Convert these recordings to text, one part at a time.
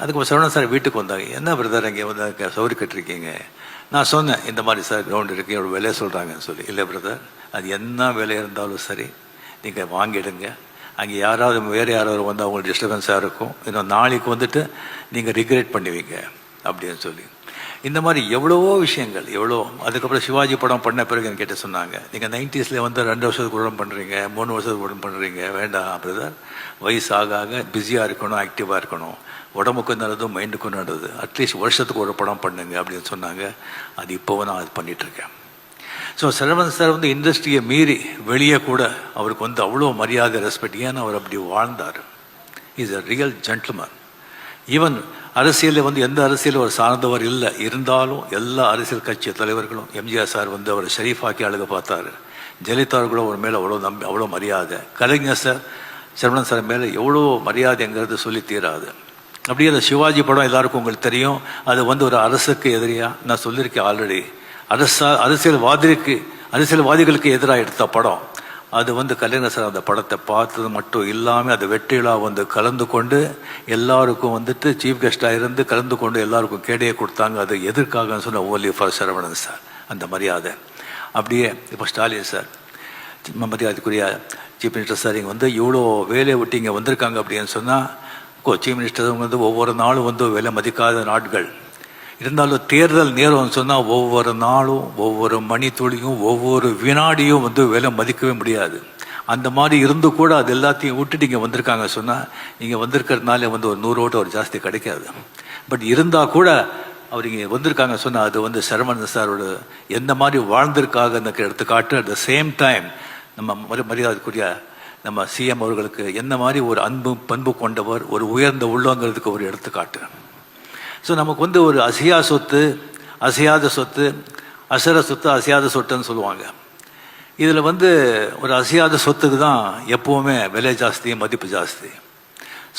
அதுக்கு சரவணன் சார் வீட்டுக்கு வந்தாங்க. என்ன பிரதர் இங்கே வந்து சௌரி கட்டிருக்கீங்க? நான் சொன்னேன், இந்த மாதிரி சார் கிரவுண்ட் இருக்குது, எவ்வளோ விலையை சொல்கிறாங்கன்னு சொல்லி. இல்லை பிரதர், அது என்ன விலையாக இருந்தாலும் சரி நீங்கள் வாங்கிடுங்க. அங்கே யாராவது வேறு யாராவது வந்து அவங்களுக்கு டிஸ்டர்பன்ஸாக இருக்கும், இன்னும் நாளைக்கு வந்துட்டு நீங்கள் ரிக்ரெட் பண்ணுவீங்க அப்படின்னு சொல்லி. இந்த மாதிரி எவ்வளவோ விஷயங்கள் எவ்வளோ. அதுக்கப்புறம் சிவாஜி படம் பண்ண பிறகு என்கிட்ட சொன்னாங்க, நீங்கள் 90s வந்து 2 வருஷத்துக்கு உடம்பு பண்ணுறீங்க, 3 வருஷத்துக்கு உடம்பு பண்ணுறீங்க. வேண்டாம் பிரதர், வயசு ஆக ஆக பிஸியாக இருக்கணும், ஆக்டிவாக இருக்கணும், உடம்புக்கும் நல்லது மைண்டுக்கும் நல்லது, அட்லீஸ்ட் வருஷத்துக்கு ஒரு படம் பண்ணுங்க அப்படின்னு சொன்னாங்க. அது இப்போவும் நான் அது பண்ணிகிட்ருக்கேன். ஸோ சரவணன் சார் வந்து இண்டஸ்ட்ரியை மீறி வெளியே கூட அவருக்கு வந்து அவ்வளோ மரியாதை, ரெஸ்பெக்ட். ஏன்னா அவர் அப்படி வாழ்ந்தார். Is a real gentleman. Even அரசியலில் வந்து எந்த அரசியலும் அவர் சார்ந்தவர் இல்லை, இருந்தாலும் எல்லா அரசியல் கட்சி தலைவர்களும், எம்ஜிஆர் சார் வந்து அவர் ஷரீஃபாக்கி அழக பார்த்தாரு, ஜெயலலிதா அவர்களும் அவர் மேலே அவ்வளோ அவ்வளோ மரியாதை, கலைஞர் சார் சரவணன் சார் மேலே எவ்வளோ மரியாதைங்கிறது சொல்லி தீராது. அப்படியே அந்த சிவாஜி படம் எல்லாருக்கும் உங்களுக்கு தெரியும். அது வந்து ஒரு அரசுக்கு எதிரியாக, நான் சொல்லியிருக்கேன் ஆல்ரெடி, அரசியல்வாதிகளுக்கு எதிராக எடுத்த படம். அது வந்து கலைஞர் சார் அந்த படத்தை பார்த்தது மட்டும் இல்லாமல் அது வெற்றிலாக வந்து கலந்து கொண்டு எல்லாருக்கும் வந்துட்டு சீஃப் கெஸ்டாக இருந்து கலந்து கொண்டு எல்லாருக்கும் கேடையை கொடுத்தாங்க. அது எதற்காகன்னு சொன்ன ஓன்லி ஃபார் சரவணன் சார், அந்த மரியாதை. அப்படியே இப்போ ஸ்டாலின் சார், மரியாதைக்குரிய சீஃப் மினிஸ்டர் சார், இங்கே வந்து இவ்வளோ வேலையை விட்டு இங்கே வந்திருக்காங்க அப்படின்னு சொன்னால், சீஃப் மினிஸ்டர் வந்து ஒவ்வொரு நாளும் வந்து விலை மதிக்காத நாட்கள் இருந்தாலும், தேர்தல் நேரம்னு சொன்னால் ஒவ்வொரு நாளும் ஒவ்வொரு மணித்துளியும் ஒவ்வொரு வினாடியும் வந்து விலை மதிக்கவே முடியாது. அந்த மாதிரி இருந்து கூட அது எல்லாத்தையும் விட்டுட்டு இங்கே வந்திருக்காங்க சொன்னால், இங்கே வந்திருக்கிறதுனால வந்து ஒரு 100 ஓட்டு ஒரு ஜாஸ்தி கிடைக்காது. பட் இருந்தால் கூட அவர் இங்கே வந்திருக்காங்க சொன்னால் அது வந்து சரவணன் சாரோட எந்த மாதிரி வாழ்ந்திருக்காக எடுத்துக்காட்டு. அட் த சேம் டைம் நம்ம மரியாதைக்குரிய நம்ம சிஎம் அவர்களுக்கு என்ன மாதிரி ஒரு பண்பு கொண்டவர், ஒரு உயர்ந்த உள்ளங்கிறதுக்கு ஒரு எடுத்துக்காட்டு. ஸோ நமக்கு வந்து ஒரு அசையாத சொத்து, அசையாத சொத்து, அசர சொத்து, அசையாத சொத்துன்னு சொல்லுவாங்க. இதில் வந்து ஒரு அசையாத சொத்துக்கு தான் எப்போவுமே விலை ஜாஸ்தி, மதிப்பு ஜாஸ்தி.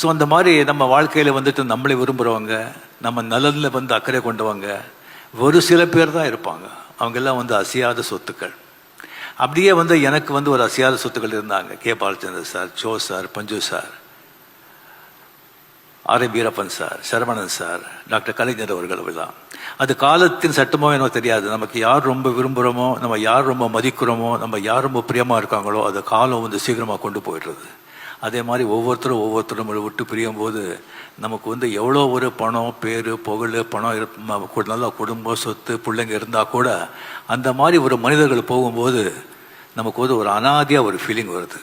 ஸோ அந்த மாதிரி நம்ம வாழ்க்கையில் வந்துட்டு நம்மளை விரும்புகிறவங்க, நம்ம நலனில் வந்து அக்கறை கொண்டவங்க ஒரு சில பேர் தான் இருப்பாங்க. அவங்கெல்லாம் வந்து அசையாத சொத்துக்கள். அப்படியே வந்து எனக்கு வந்து ஒரு அசையாத சொத்துக்கள் இருந்தாங்க. K Balachandran sir, Cho sir, Panchu sir, R M Veerappan sir, Saravanan sir, doctor Kalaignar அவர்கள் தான். அது காலத்தின் சட்டமோ எனக்கு தெரியாது. நமக்கு யார் ரொம்ப விரும்புகிறோமோ, நம்ம யார் ரொம்ப மதிக்கிறோமோ, நம்ம யார் ரொம்ப பிரியமாக இருக்காங்களோ, அது காலம் வந்து சீக்கிரமாக கொண்டு போயிடுறது. அதே மாதிரி ஒவ்வொருத்தரும் விட்டு பிரியும் போது நமக்கு வந்து எவ்வளோ ஒரு பணம், பேர், புகழ், பணம், நல்ல குடும்பம், சொத்து, பிள்ளைங்க இருந்தால் கூட அந்த மாதிரி ஒரு மனிதர்கள் போகும்போது நமக்கு வந்து ஒரு அனாதியாக ஒரு ஃபீலிங் வருது.